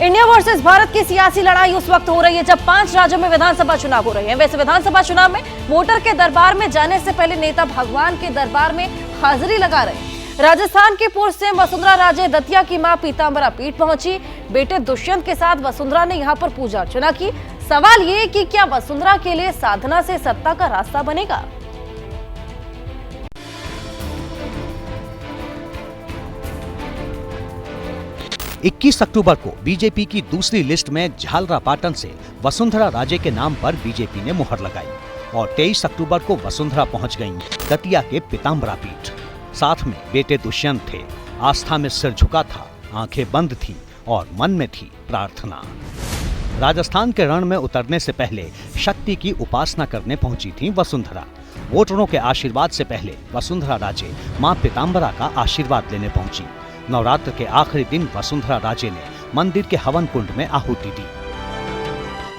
India versus Bharat की सियासी लड़ाई उस वक्त हो रही है जब 5 राज्यों में विधानसभा चुनाव हो रहे हैं। वैसे विधानसभा चुनाव में वोटर के दरबार में जाने से पहले नेता भगवान के दरबार में हाजिरी लगा रहे हैं। राजस्थान के पूर्व सीएम वसुंधरा राजे दतिया की मां पीतांबरा पीठ पहुंची। बेटे दुष्यंत के साथ वसुंधरा ने यहां पर पूजा अर्चना की। सवाल ये कि क्या वसुंधरा के लिए साधना से सत्ता का रास्ता बनेगा? इक्कीस अक्टूबर को बीजेपी की दूसरी लिस्ट में झालरापाटन से वसुंधरा राजे के नाम पर बीजेपी ने मुहर लगाई और 23 अक्टूबर को वसुंधरा पहुंच गईं दतिया के पीतांबरा पीठ। साथ में बेटे दुष्यंत थे। आस्था में सिर झुका था, आंखें बंद थी और मन में थी प्रार्थना। राजस्थान के रण में उतरने से पहले शक्ति की उपासना करने पहुंची थी वसुंधरा। वोटरों के आशीर्वाद से पहले वसुंधरा राजे मां पीतांबरा का आशीर्वाद लेने पहुंची। नवरात्र के आखिरी दिन वसुंधरा राजे ने मंदिर के हवन कुंड में आहुति दी।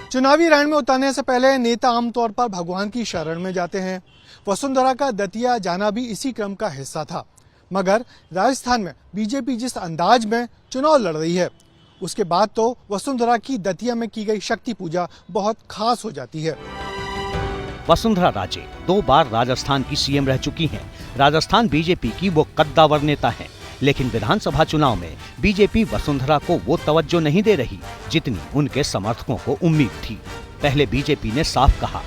चुनावी रण में उतरने से पहले नेता आमतौर पर भगवान की शरण में जाते हैं। वसुंधरा का दतिया जाना भी इसी क्रम का हिस्सा था। मगर राजस्थान में बीजेपी जिस अंदाज में चुनाव लड़ रही है, उसके बाद तो वसुंधरा की दतिया में की गई शक्ति पूजा बहुत खास हो जाती है। वसुंधरा राजे 2 बार राजस्थान की सीएम रह चुकी हैं। राजस्थान बीजेपी की वो कद्दावर नेता हैं। लेकिन विधानसभा चुनाव में बीजेपी वसुंधरा को वो तवज्जो नहीं दे रही जितनी उनके समर्थकों को उम्मीद थी। पहले बीजेपी ने साफ कहा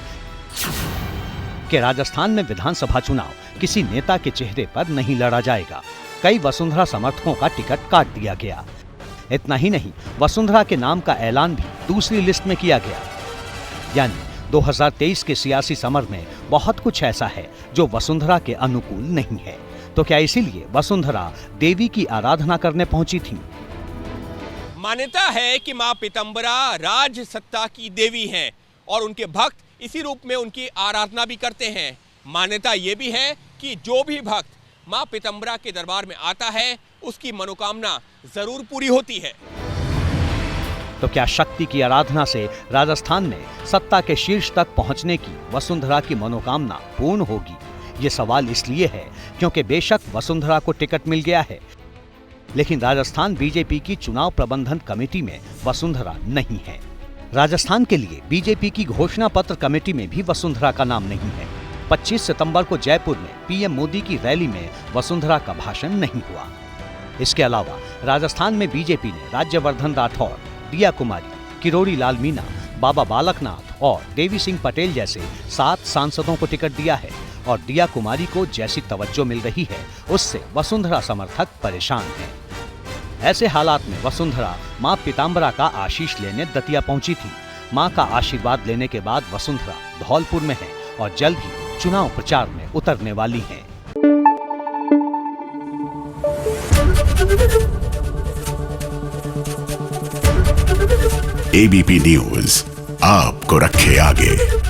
कि राजस्थान में विधानसभा चुनाव किसी नेता के चेहरे पर नहीं लड़ा जाएगा। कई वसुंधरा समर्थकों का टिकट काट दिया गया। इतना ही नहीं, वसुंधरा के नाम का ऐलान भी दूसरी लिस्ट में किया गया। यानी 2023 के सियासी समर में बहुत कुछ ऐसा है जो वसुंधरा के अनुकूल नहीं है। तो क्या इसीलिए वसुंधरा देवी की आराधना करने पहुंची थी? मान्यता है कि मां पीतांबरा राज सत्ता की देवी हैं और उनके भक्त इसी रूप में उनकी आराधना भी करते हैं। मान्यता ये भी है कि जो भी भक्त मां पीतांबरा के दरबार में आता है उसकी मनोकामना जरूर पूरी होती है। तो क्या शक्ति की आराधना से राजस्थान में सत्ता के शीर्ष तक पहुंचने की वसुंधरा की मनोकामना पूर्ण होगी? ये सवाल इसलिए है क्योंकि बेशक वसुंधरा को टिकट मिल गया है, लेकिन राजस्थान बीजेपी की चुनाव प्रबंधन कमेटी में वसुंधरा नहीं है। राजस्थान के लिए बीजेपी की घोषणा पत्र कमेटी में भी वसुंधरा का नाम नहीं है। 25 सितंबर को जयपुर में पीएम मोदी की रैली में वसुंधरा का भाषण नहीं हुआ। इसके अलावा राजस्थान में बीजेपी ने राज्यवर्धन राठौर, दिया कुमारी, किरोड़ी लाल मीणा, बाबा बालकनाथ और देवी सिंह पटेल जैसे 7 सांसदों को टिकट दिया है और दिया कुमारी को जैसी तवज्जो मिल रही है उससे वसुंधरा समर्थक परेशान हैं। ऐसे हालात में वसुंधरा मां पीतांबरा का आशीष लेने दतिया पहुंची थी। मां का आशीर्वाद लेने के बाद वसुंधरा धौलपुर में है और जल्द ही चुनाव प्रचार में उतरने वाली हैं। एबीपी न्यूज आपको रखे आगे।